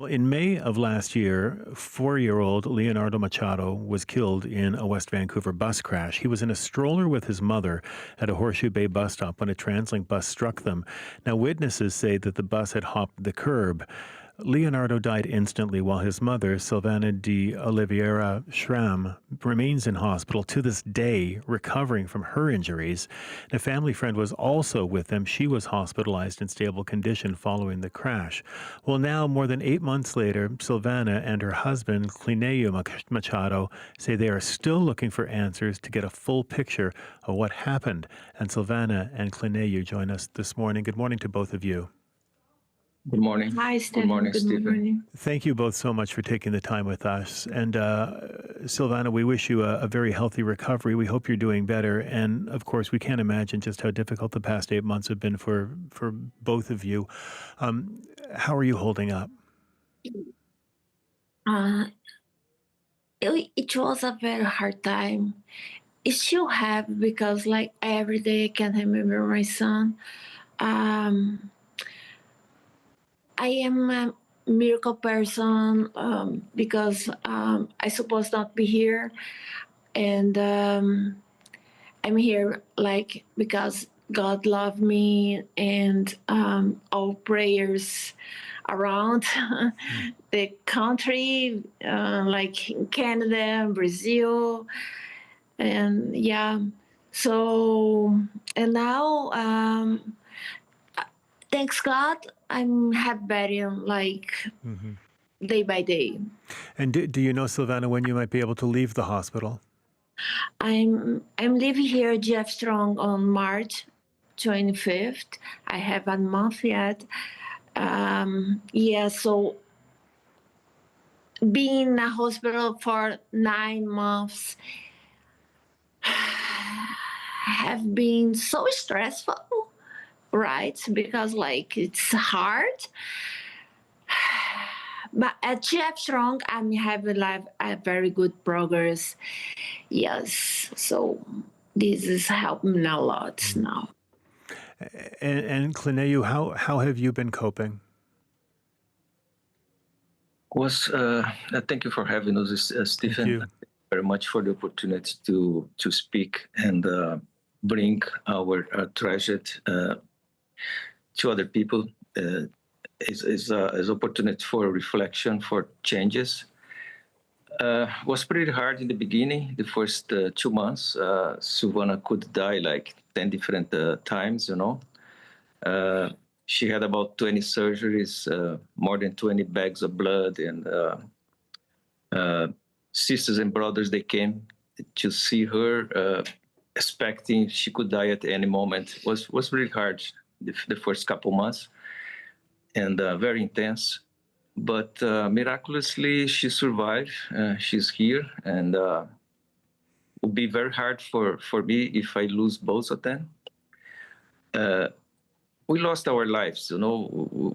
Well, in May of last year, 4-year-old Leonardo Machado was killed in a West Vancouver bus crash. He was in a stroller with his mother at a Horseshoe Bay bus stop when a TransLink bus struck them. Now, witnesses say that the bus had hopped the curb. Leonardo died instantly while his mother, Silvana de Oliveira Schramm, remains in hospital to this day, recovering from her injuries. A family friend was also with them. She was hospitalized in stable condition following the crash. Well, now, more than 8 months later, Silvana and her husband, Clineu Machado, say they are still looking for answers to get a full picture of what happened. And Silvana and Clineu join us this morning. Good morning to both of you. Good morning. Hi, Good Stephen. morning, Good Stephen. morning. Thank you both so much for taking the time with us. And Silvana, we wish you a very healthy recovery. We hope you're doing better. And of course, we can't imagine just how difficult the past 8 months have been for both of you. How are you holding up? Uh, it was a very hard time. It still have because like every day I can remember my son. Um, I am a miracle person because I supposed not be here, and I'm here like because God loved me and all prayers around the country, like in Canada, Brazil, and yeah. So and now, thanks God, I'm have better like Mm-hmm. day by day. And do you know, Silvana, when you might be able to leave the hospital? I'm living here, Jeff Strong, on March 25th. I have a month yet. Yeah, so being in a hospital for 9 months have been so stressful, right? Because like it's hard. But at Jeff Strong, I'm having like a very good progress. Yes, so this is helping a lot now. And Clineu, how have you been coping? Thank you for having us, Stephen. Thank you. Thank you very much for the opportunity to speak and bring our tragedy to other people. Is opportunity for reflection, for changes. Was pretty hard in the beginning. The first 2 months, Silvana could die like 10 different times. She had about 20 surgeries, more than 20 bags of blood, and sisters and brothers, they came to see her, expecting she could die at any moment. Was really hard the first couple months, and very intense. But miraculously, she survived. She's here, and it would be very hard for me if I lose both of them. We lost our lives,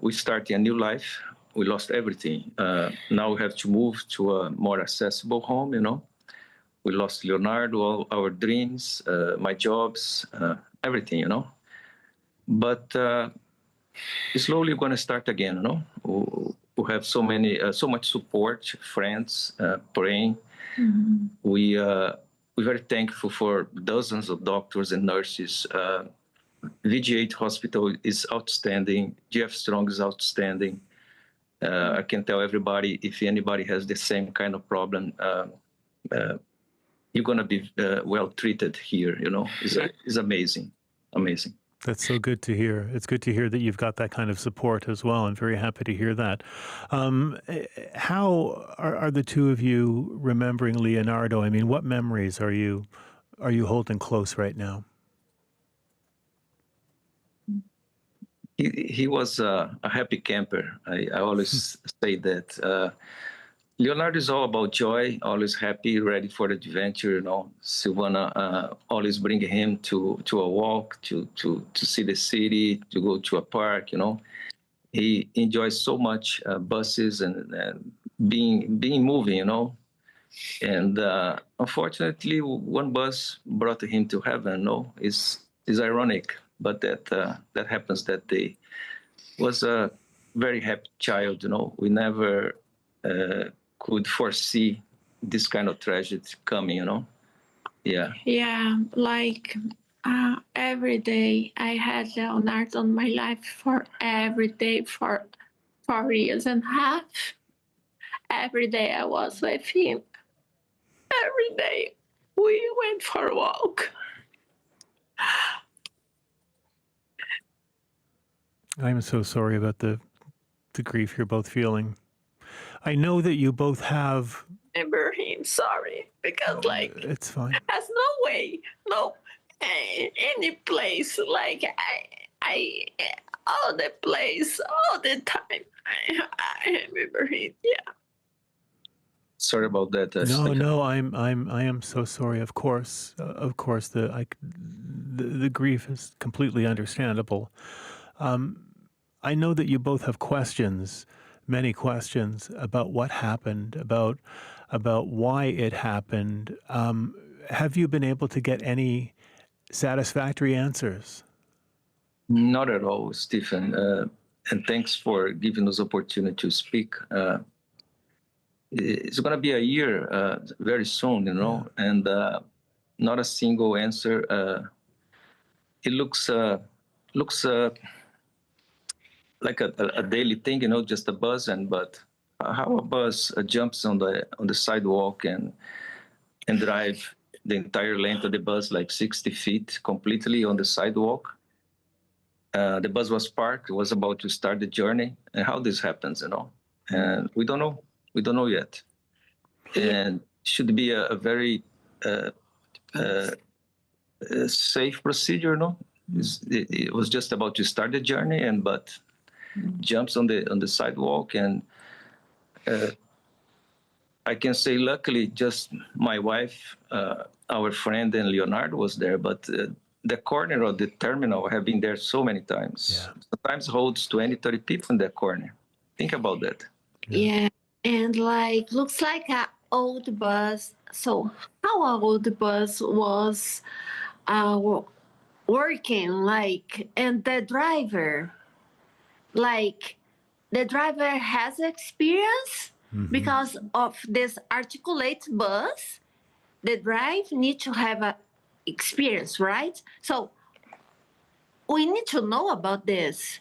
we started a new life. We lost everything. Now we have to move to a more accessible home, We lost Leonardo, all our dreams, my jobs, everything, But slowly we're going to start again, We have so much support, friends, praying. Mhm. We're very thankful for dozens of doctors and nurses. VG8 Hospital is outstanding. Jeff Strong is outstanding. I can tell everybody, if anybody has the same kind of problem, you're going to be well treated here, It's amazing, amazing. That's so good to hear. It's good to hear that you've got that kind of support as well. I'm very happy to hear that. How are the two of you remembering Leonardo? I mean, what memories are you holding close right now? He was a happy camper. I always say that. Leonardo is all about joy, always happy, ready for the adventure. Silvana always bring him to a walk, to see the city, to go to a park. He enjoys so much buses and being moving. And unfortunately, one bus brought him to heaven. It's ironic, but that happens that day. Was very happy child. We never could foresee this kind of tragedy coming. Yeah. Yeah, like every day I had Leonardo on my life for every day for 4 years and a half. Every day I was with him. Every day we went for a walk. I'm so sorry about the grief you're both feeling. I know that you both have. Remember him, sorry, because It's fine. there's no way, no any place like I all the place, all the time. I remember him. Yeah. Sorry about that. No, I am so sorry. Of course, the grief is completely understandable. I know that you both have questions, many questions about what happened, about why it happened. Have you been able to get any satisfactory answers? Not at all, Stephen. And thanks for giving us opportunity to speak. It's going to be a year very soon, and not a single answer. It looks like a daily thing, just a bus, but how a bus jumps on the sidewalk and drive the entire length of the bus, like 60 feet, completely on the sidewalk. The bus was parked, was about to start the journey, and how this happens, and we don't know. We don't know yet. And should be a very safe procedure, It was just about to start the journey, but jumps on the sidewalk, and I can say, luckily, just my wife, our friend, and Leonardo was there, but the corner of the terminal have been there so many times. Yeah. Sometimes holds 20, 30 people in that corner. Think about that. Yeah, and looks like an old bus. So how an old bus was working, and the driver, the driver has experience because of this articulate bus. The drive need to have a experience, right? So we need to know about this.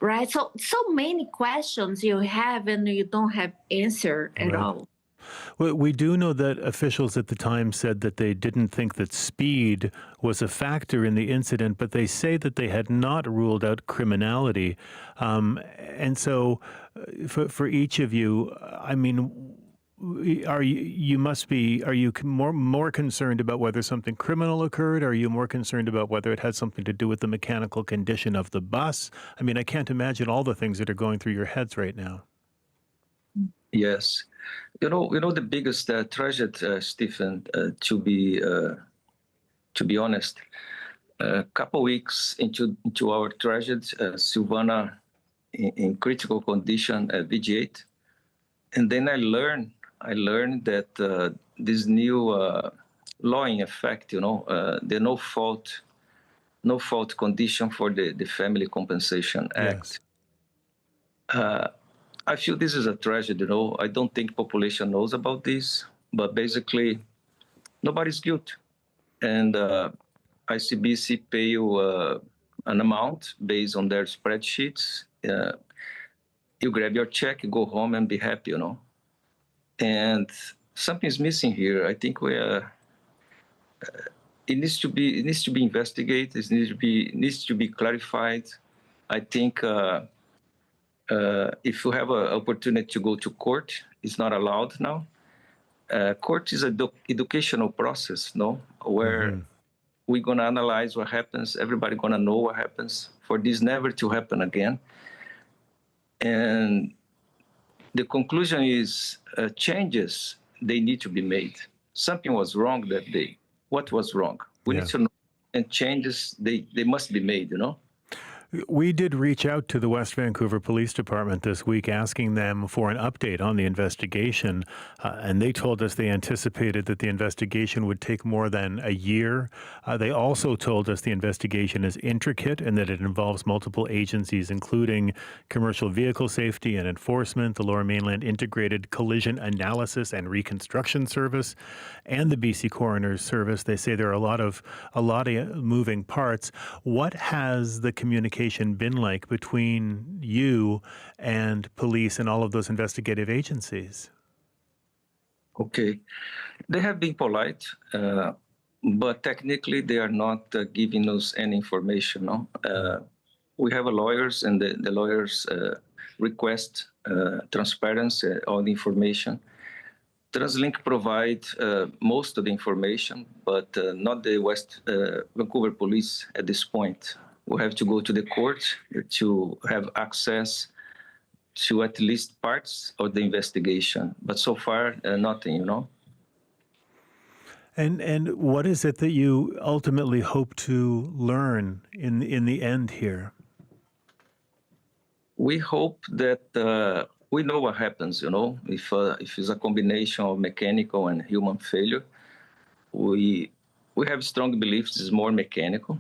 Right. So many questions you have and you don't have answer at all. Well, we do know that officials at the time said that they didn't think that speed was a factor in the incident, but they say that they had not ruled out criminality. And so for each of you, I mean, are you more concerned about whether something criminal occurred? Are you more concerned about whether it had something to do with the mechanical condition of the bus? I mean, I can't imagine all the things that are going through your heads right now. Yes, the biggest tragedy, Stephen, to be honest, a couple weeks into our tragedy, Silvana in critical condition at VG8, and then I learned that this new law in effect, the no fault condition for the Family Compensation Act. Yes. I feel this is a tragedy. I don't think population knows about this, but basically nobody's guilty, and ICBC pay you an amount based on their spreadsheets. You grab your check, you go home, and be happy, And something's missing here. I think it needs to be investigated. It needs to be clarified. I think if you have an opportunity to go to court, it's not allowed now. Court is an educational process, where we're gonna analyze what happens. Everybody gonna know what happens for this never to happen again. And the conclusion is changes, they need to be made. Something was wrong that day. What was wrong? We need to know, and changes, they must be made, We did reach out to the West Vancouver Police Department this week asking them for an update on the investigation, and they told us they anticipated that the investigation would take more than a year. They also told us the investigation is intricate and that it involves multiple agencies, including Commercial Vehicle Safety and Enforcement, the Lower Mainland Integrated Collision Analysis and Reconstruction Service, and the BC Coroner's Service. They say there are a lot of moving parts. What has the communication been like between you and police and all of those investigative agencies? Okay. They have been polite, but technically they are not giving us any information. No? We have lawyers, and the lawyers request transparency, all the information. TransLink provide most of the information, but not the West Vancouver Police at this point. We have to go to the court to have access to at least parts of the investigation. But so far, nothing, And what is it that you ultimately hope to learn in the end here? We hope that we know what happens, if it's a combination of mechanical and human failure. We have strong beliefs it's more mechanical.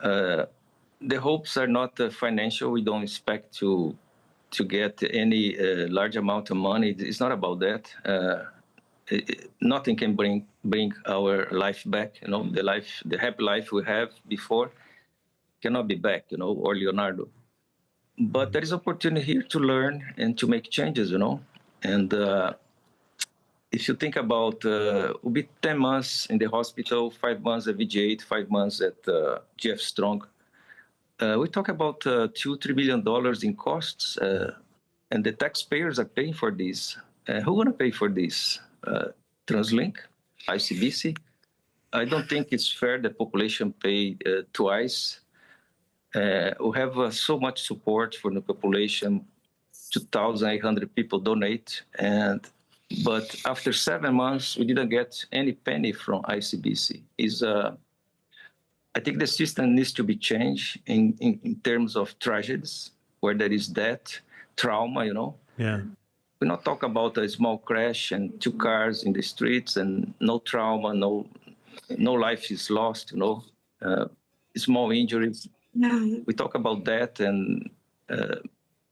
The hopes are not financial. We don't expect to get any large amount of money. It's not about that. Nothing can bring our life back. The happy life we have before cannot be back. Or Leonardo. But there is opportunity here to learn and to make changes. And if you think about, will be 10 months in the hospital, 5 months at VG8, 5 months at GF Strong. We talk about $2-3 billion in costs, and the taxpayers are paying for this. Who going to pay for this? TransLink, ICBC? I don't think it's fair that population pay twice. We have so much support for the population. 2,800 people donate, but after 7 months, we didn't get any penny from ICBC. I think the system needs to be changed in terms of tragedies, where there is death, trauma, Yeah. We not talk about a small crash and 2 cars in the streets and no trauma, no life is lost, small injuries. Yeah. We talk about that and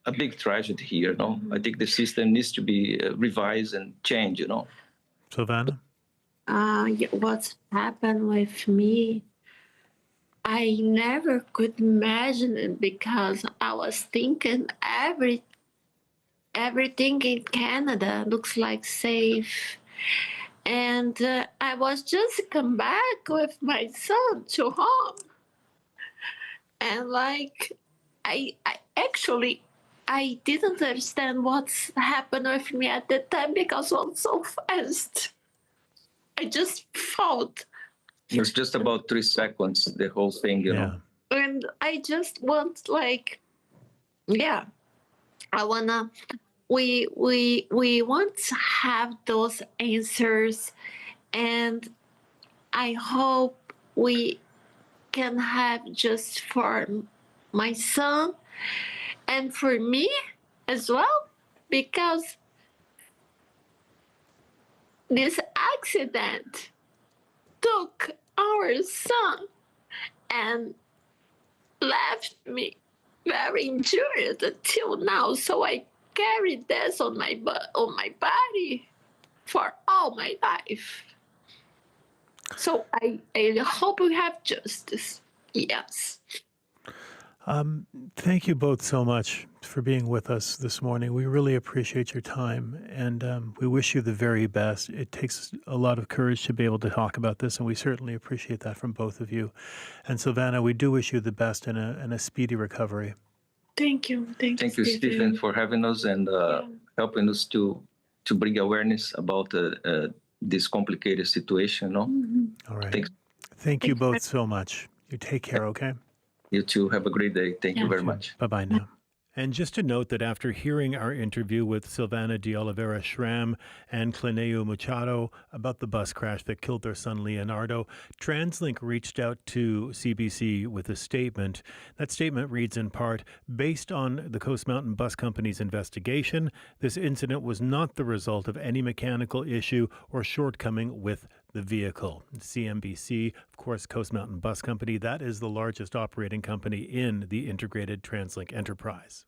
a big tragedy here, I think the system needs to be revised and changed, Silvana? What's happened with me, I never could imagine it because I was thinking everything in Canada looks like safe. And I was just come back with my son to home. And I actually didn't understand what's happened with me at that time because it was so fast. I just felt. It was just about 3 seconds, the whole thing, Yeah. And I just want I wanna, we want to have those answers, and I hope we can have just for my son and for me as well, because this accident took our son and left me very injured until now. So I carry this on my body for all my life. So I hope we have justice. Yes. Thank you both so much for being with us this morning. We really appreciate your time, and we wish you the very best. It takes a lot of courage to be able to talk about this, and we certainly appreciate that from both of you. And Silvana, we do wish you the best and a speedy recovery. Thank you. Thank you, Stephen, for having us and helping us to bring awareness about this complicated situation. Mm-hmm. All right. Thanks. Thank you both so much. You take care, okay? You too. Have a great day. Thank you very much. Bye-bye now. And just to note that after hearing our interview with Silvana de Oliveira Schramm and Clineu Machado about the bus crash that killed their son Leonardo, TransLink reached out to CBC with a statement. That statement reads in part, based on the Coast Mountain Bus Company's investigation, this incident was not the result of any mechanical issue or shortcoming with the vehicle. CMBC, of course, Coast Mountain Bus Company, that is the largest operating company in the integrated TransLink enterprise.